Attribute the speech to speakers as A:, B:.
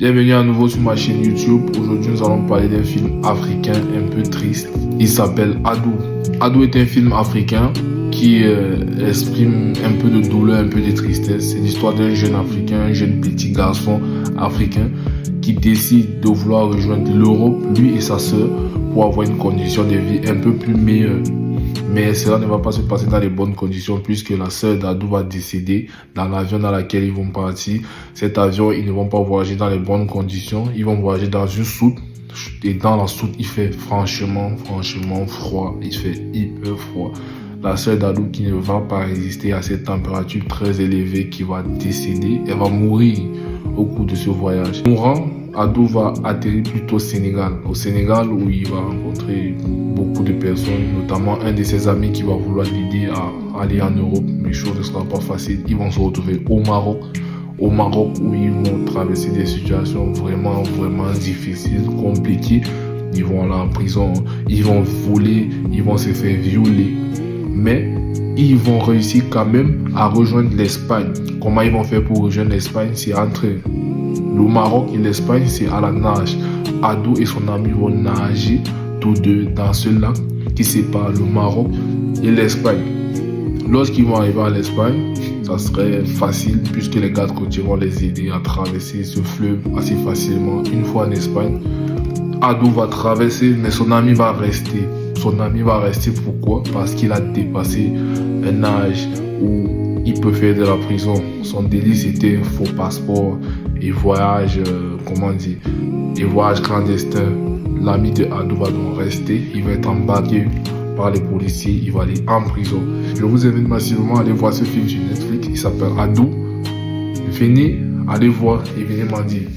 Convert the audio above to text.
A: Bienvenue à nouveau sur ma chaîne YouTube. Aujourd'hui, nous allons parler d'un film africain un peu triste. Il s'appelle Adou. Adou est un film africain qui exprime un peu de douleur, un peu de tristesse. C'est l'histoire d'un jeune africain, un jeune petit garçon africain qui décide de vouloir rejoindre l'Europe, lui et sa sœur, pour avoir une condition de vie un peu plus meilleure. Mais cela ne va pas se passer dans les bonnes conditions puisque la sœur d'Adou va décéder dans l'avion dans lequel ils vont partir. Cet avion, ils ne vont pas voyager dans les bonnes conditions. Ils vont voyager dans une soute. Et dans la soute, il fait franchement froid. Il fait hyper froid. La sœur d'Adou qui ne va pas résister à cette température très élevée, qui va décéder. Elle va mourir au cours de ce voyage. Mourant, Adou va atterrir plutôt au Sénégal. Au Sénégal où il va rencontrer beaucoup de personnes, notamment un de ses amis qui va vouloir l'aider à aller en Europe. Mais chose ne sera pas facile. Ils vont se retrouver au Maroc. Au Maroc où ils vont traverser des situations vraiment difficiles, compliquées. Ils vont aller en prison, ils vont voler, ils vont se faire violer. Mais ils vont réussir quand même à rejoindre l'Espagne. Comment ils vont faire pour rejoindre l'Espagne? C'est entre le Maroc et l'Espagne, c'est à la nage. Adou et son ami vont nager tous deux dans ce lac qui sépare le Maroc et l'Espagne. Lorsqu'ils vont arriver à l'Espagne, ça serait facile puisque les gardes côtiers vont les aider à traverser ce fleuve assez facilement. Une fois en Espagne, Adou va traverser, mais son ami va rester. Son ami va rester pourquoi? Parce qu'il a dépassé un âge où il peut faire de la prison. Son délit, c'était un faux passeport et voyage, et voyage clandestin. L'ami de Adou va donc rester. Il va être embarqué par les policiers. Il va aller en prison. Je vous invite massivement à aller voir ce film sur Netflix. Il s'appelle Adou. Venez, allez voir et venez m'en dire.